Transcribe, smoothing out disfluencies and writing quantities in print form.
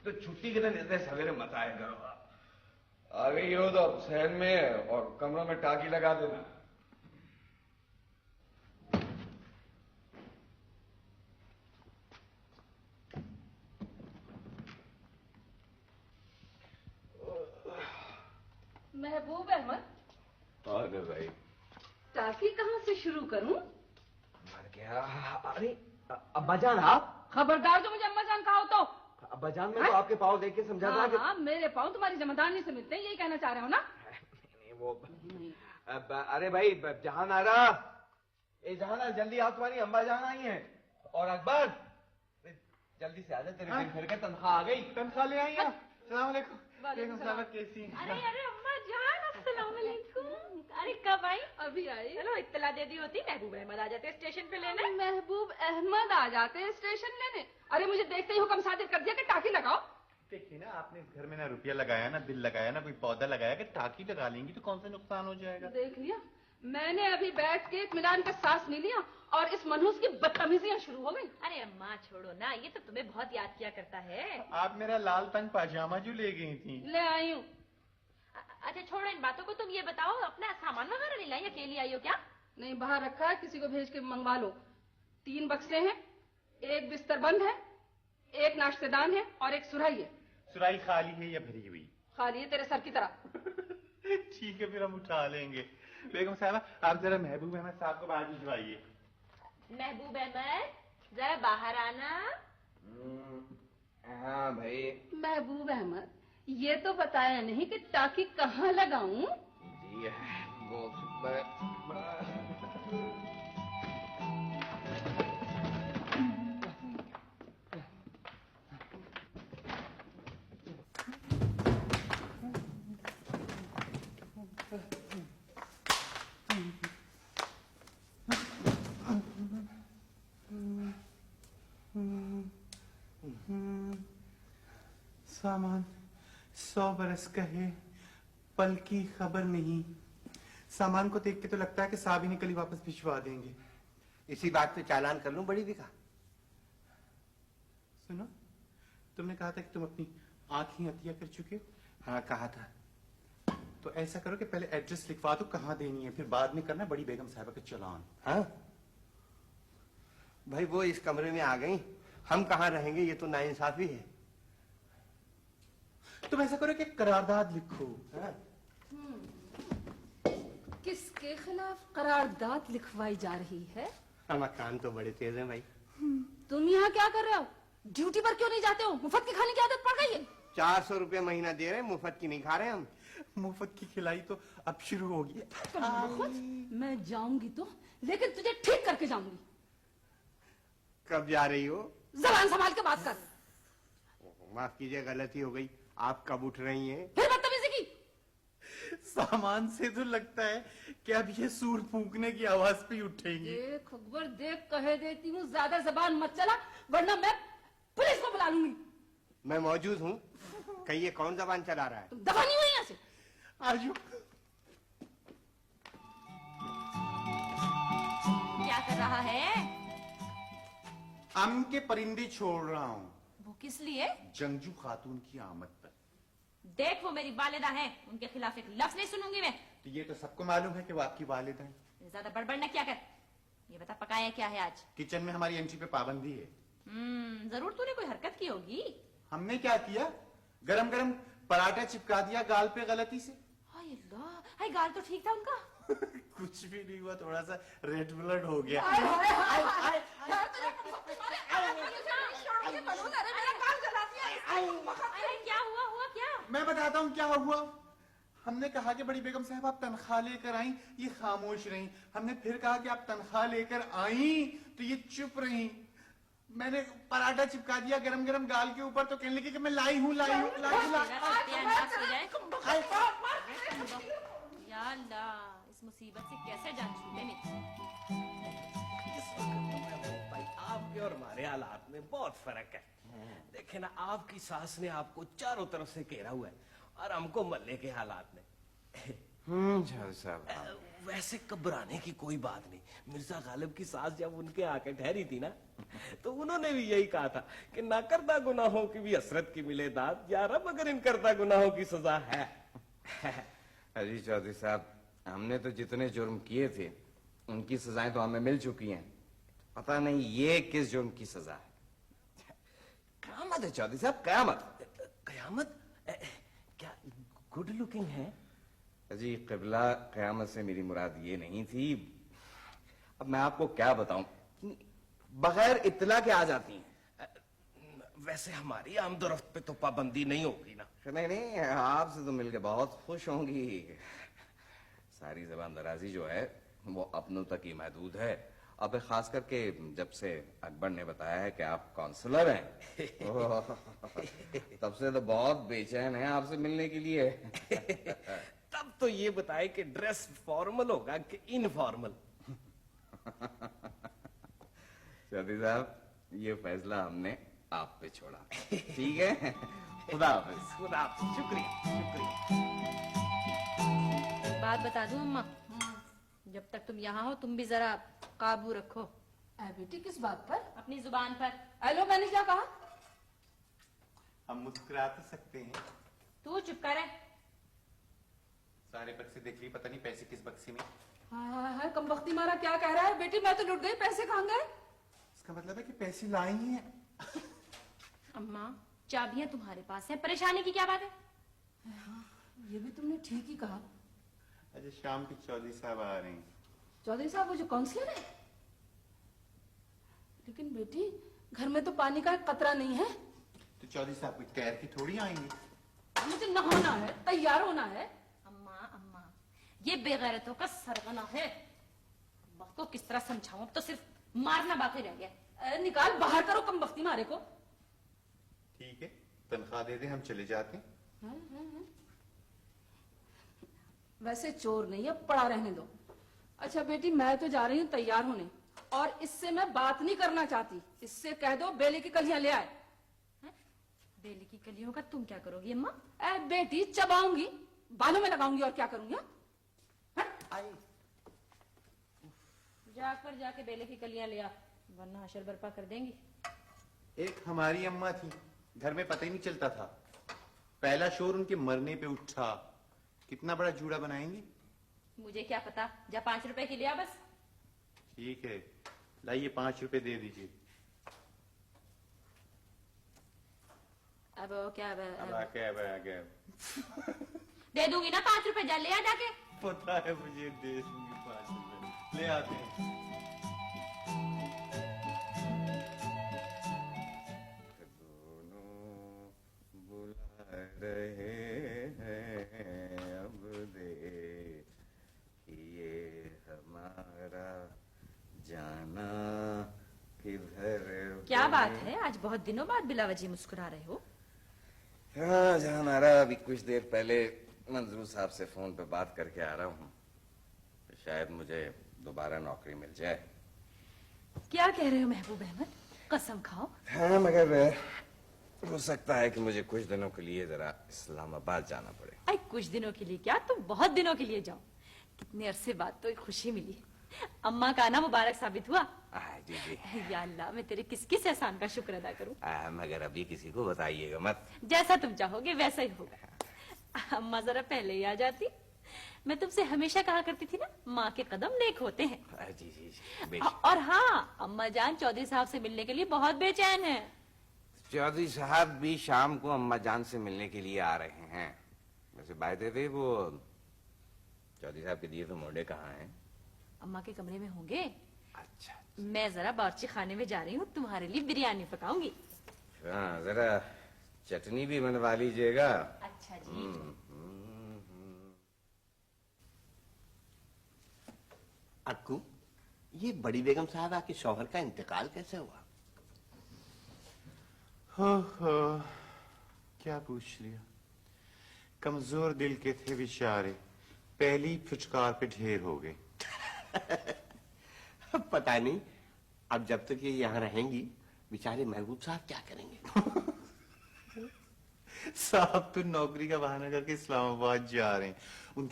तो छुट्टी के दिन इतने सवेरे मत आया करो। आ गई हो तो अब सहन में और कमरों में टाकी लगा देना। महबूब अहमद। अरे भाई, टाकी कहाँ से शुरू करूं? मर गया। अरे अब्बा जान, आप खबरदार जो मुझे अम्मा जान कहा हो तो। अब्बा जान, मैं तो आपके पाँव देख के समझा था कि हाँ, मेरे पाँव तुम्हारी जमादारनी से मिलते हैं, यही कहना चाह रहे हो ना? नहीं, वो अरे भाई जहान आ रहा। ए जहान, जल्दी आओ, तुम्हारी अम्मा जान आई है। और अकबर जल्दी से आजा, तेरे दिन फिर के तनख्वाह आ गई। तनख्वाह ले आई हैं? सलाम अलैकुम। बेगम साहब कैसी हैं? अरे अरे अम्मा जान, अस्सलाम वालेकुम। अरे कब आई? अभी आई। चलो इत्तला दे दी होती, महबूब अहमद आ जाते स्टेशन पे लेने। महबूब अहमद आ जाते हैं स्टेशन लेने। अरे मुझे देखते ही हुक्म सादिर कर दिया कि टाकी लगाओ। देखिए ना, आपने इस घर में ना रुपया लगाया, ना दिल लगाया, ना कोई पौधा लगाया कि टाकी लगा लेंगी तो कौन सा नुकसान हो जाएगा। देख लिया, मैंने अभी बैठ के इत्मीनान का सांस नहीं लिया और इस मनहूस की बदतमीजियां शुरू हो गई। अरे अम्मा छोड़ो ना, ये तो तुम्हें बहुत याद किया करता है। आप मेरा लाल तंग पाजामा जो ले गई थी। ले आई हूँ। अच्छा छोड़ो इन बातों को, तुम ये बताओ अपना सामान वगैरह नहीं लाई, अकेली आई हो क्या? नहीं, बाहर रखा है, किसी को भेज के मंगवा लो। 3 बक्से हैं, एक बिस्तर बंद है, एक नाश्तेदान है और एक सुराही है। सुराही खाली है या भरी हुई? खाली है, तेरे सर की तरह। ठीक है, फिर हम उठा लेंगे। बेगम साहब, आप जरा महबूब अहमद साहब को बाहर भिजवाइए। महबूब अहमद जरा बाहर आना। हाँ भाई। महबूब अहमद, ये तो बताया नहीं कि टाकी कहाँ लगाऊं? जी वो सामान 100 बरस का है, पल की खबर नहीं। सामान को देख के तो लगता है कि साहब ही ने कल ही वापस भिजवा देंगे। इसी बात पे चालान कर लूं बड़ी बिका। सुनो, तुमने कहा था कि तुम अपनी आंख ही हत्या कर चुके हो। हाँ कहा था। तो ऐसा करो कि पहले एड्रेस लिखवा दो कहाँ देनी है, फिर बाद में करना बड़ी बेगम साहबा का चालान। हाँ भाई, वो इस कमरे में आ गई, हम कहाँ रहेंगे, ये तो नाइंसाफी है। तुम ऐसा करो कि करारदाद लिखो। हाँ? किसके खिलाफ करारदाद लिखवाई जा रही है? हम कान तो बड़े तेज हैं भाई। तुम यहाँ क्या कर रहे हो? ड्यूटी पर क्यों नहीं जाते हो? मुफ्त की खाने की आदत पड़ गई है। 400 रुपया महीना दे रहे हैं, मुफ्त की नहीं खा रहे हम। मुफ्त की खिलाई तो अब शुरू होगी। मैं जाऊंगी तो, लेकिन तुझे ठीक करके जाऊंगी। कब जा रही हो? जबान संभाल के बात कर। माफ कीजिए, गलती हो गई। आप कब उठ रही हैं? फिर बदतमीजी की। सामान से तो लगता है कि अब ये सूर फूंकने की आवाज पे उठेंगी। देख अकबर, देख, कह देती हूँ ज्यादा जबान मत चला, वरना मैं पुलिस को बुला लूंगी। मैं मौजूद हूँ। कहिए, कौन जबान चला रहा है? तुम दफा नहीं हुई यहाँ से। आजू क्या कर रहा है? आम के परिंदे छोड़ रहा हूँ। वो किस लिए? जंगजू खातून की आमद पर। देख वो मेरी वालिदा है, उनके खिलाफ एक लफ्ज नहीं सुनूंगी मैं। तो ये तो सबको मालूम है कि वो आपकी वालिदा है। ज्यादा बड़बड़ न क्या कर। ये बता पकाया क्या है आज? किचन में हमारी एंट्री पे पाबंदी है। जरूर तूने कोई हरकत की होगी। हमने क्या किया? गरम गरम पराठा चिपका दिया गाल पे गलती से। हाय अल्लाह, हाय गाल तो ठीक था उनका। कुछ भी नहीं हुआ, थोड़ा सा रेड ब्लड हो गया। अरे क्या हुआ? हुआ क्या? मैं बताता हूँ क्या हुआ। हमने कहा कि बड़ी बेगम साहब आप तनख्वाह लेकर आई, ये खामोश रही। हमने फिर कहा कि आप तनख्वाह लेकर आई, तो ये चुप रही। मैंने पराठा चिपका दिया गरम गरम गाल के ऊपर, तो कहने लगी कि मैं लाई हूँ लाई हूँ लाई हूँ। या अल्लाह, इस मुसीबत से कैसे जान छूटे मेरी। भाई आपके और हमारे हालात में बहुत फर्क है। देखे ना, आपकी सास ने आपको चारों तरफ से घेरा हुआ है और हमको मल्ले के हालात में। चौधरी साहब। वैसे घबराने की कोई बात नहीं। मिर्जा गालिब की सास जब उनके आके ठहरी थी ना, तो उन्होंने भी यही कहा था कि ना करदा गुनाहों की भी हसरत की मिले दाद, या रब अगर इन करदा गुनाहों की सजा है। अजी चौधरी साहब, हमने तो जितने जुर्म किए थे उनकी सजाएं तो हमें मिल चुकी हैं। पता नहीं ये किस जुर्म की सजा है। कयामत है चौधरी साहब, कयामत। कयामत? क्या गुड लुकिंग है? अजी क़िबला, कयामत से मेरी मुराद ये नहीं थी। अब मैं आपको क्या बताऊं, बगैर इत्तला के आ जाती हैं। वैसे हमारी आमदोरफ्त पे तो पाबंदी नहीं होगी ना? नहीं नहीं, आपसे तो मिलके बहुत खुश होंगी। सारी जबान दराजी जो है वो अपनों तक ही महदूद है। अब खास करके जब से अकबर ने बताया है कि आप काउंसलर हैं, तब से तो बहुत बेचैन है आपसे मिलने के लिए। तब तो ये बताए कि ड्रेस फॉर्मल होगा कि इनफॉर्मल? चौधरी साहब, ये फैसला हमने आप पे छोड़ा। ठीक है, खुदा हाफिज। खुदा हाफिज। शुक्रिया शुक्रिया। बात बता दूं अम्मा, जब तक तुम यहाँ हो तुम भी जरा काबू रखो बेटी किस बात पर? अपनी जुबान पर। हेलो, मैंने क्या कहा? हम मुस्कुरा तो सकते हैं। तू चुप कर है। सारे बक्से देख लिए, पता नहीं पैसे किस बक्से में। हाँ, कम वक्ती मारा क्या कह रहा है? बेटी मैं तो लुट गई, पैसे कहाँ गए? इसका मतलब है कि पैसे लाई हैं। अम्मा, चाबियां तुम्हारे पास है, परेशानी की क्या बात है? ये भी तुमने ठीक ही कहा। अच्छा, शाम के चौधरी साहब आ रहे हैं। चौधरी साहब वो जो काउंसलर है? लेकिन बेटी घर में तो पानी का कतरा नहीं है। तो चौधरी साहब कोई तैर के थोड़ी आएंगे। मुझे नहाना है, तैयार होना है। अम्मा अम्मा, ये बेगैरतों का सरगना है। अम्मा को किस तरह समझाऊं, अब तो सिर्फ मारना बाकी रह गया। निकाल बाहर करो कम वक्ती मारे को। ठीक है, तनख्वाह दे दे, हम चले जाते हैं। वैसे चोर नहीं है, पड़ा रहने दो। अच्छा बेटी, मैं तो जा रही हूँ तैयार होने, और इससे मैं बात नहीं करना चाहती। इससे कह दो बेले की कलियां ले आए। बेली की कलियों का तुम क्या करोगी अम्मा? बेटी चबाऊंगी, बालों में लगाऊंगी, और क्या करूंगी? जाकर जाके बेले की कलियां ले आ, वरना हशर बर्पा कर देंगी। एक हमारी अम्मा थी, घर में पता ही नहीं चलता था। पहला शोर उनके मरने पे उठा। कितना बड़ा जूड़ा बनाएंगे? मुझे क्या पता, जा 5 रुपए की लिया बस। ठीक है, लाइए 5 रुपए दे दीजिए। अब क्या अब आके दे दूंगी ना 5 रुपए, जा ले आ जाके। पता है मुझे, दे दूंगी 5 रुपए। ले आते हैं। दोनों बुला रहे हैं अब दे, ये हमारा जाना किधर। क्या बात है, आज बहुत दिनों बाद बिलावजी मुस्कुरा रहे हो? हाँ जान आ रहा, अभी कुछ देर पहले मंजूर साहब से फोन पे बात करके आ रहा हूँ। शायद मुझे दोबारा नौकरी मिल जाए। क्या कह रहे हो महबूब अहमद? कसम खाओ। हाँ, मगर हो सकता है कि मुझे कुछ दिनों के लिए जरा इस्लामाबाद जाना पड़े। अरे कुछ दिनों के लिए क्या, तुम बहुत दिनों के लिए जाओ। कितने अरसे बाद तो एक खुशी मिली। अम्मा का आना मुबारक साबित हुआ। जी जी। या अल्लाह, मैं तेरे किस किस एहसान का शुक्र अदा करूं। मगर अभी किसी को बताइएगा मत। जैसा तुम चाहोगे वैसा ही होगा। अम्मा जरा पहले ही आ जाती। मैं तुमसे हमेशा कहा करती थी ना, माँ के कदम नेक होते हैं। जी जी जी। और हाँ, अम्मा जान चौधरी साहब से मिलने के लिए बहुत बेचैन है। चौधरी साहब भी शाम को अम्मा जान से मिलने के लिए आ रहे हैं। वैसे बाय द वे, वो चौधरी साहब के दिए तो मोड़े कहाँ हैं? अम्मा के कमरे में होंगे। अच्छा। मैं जरा बावर्ची खाने में जा रही हूँ, तुम्हारे लिए बिरयानी पकाऊंगी। हाँ, जरा चटनी भी बनवा लीजिएगा। अच्छा जी। अक्कू, ये बड़ी बेगम साहबा के शौहर का इंतकाल कैसे हुआ? हो, क्या पूछ लिया। कमजोर दिल के थे बेचारे, पहली फुचकार पे ढेर हो गए। पता नहीं, अब जब तक ये यहाँ रहेंगी बेचारे महबूब साहब क्या करेंगे? साहब तो नौकरी का बहाना करके इस्लामाबाद जा रहे हैं। उनकी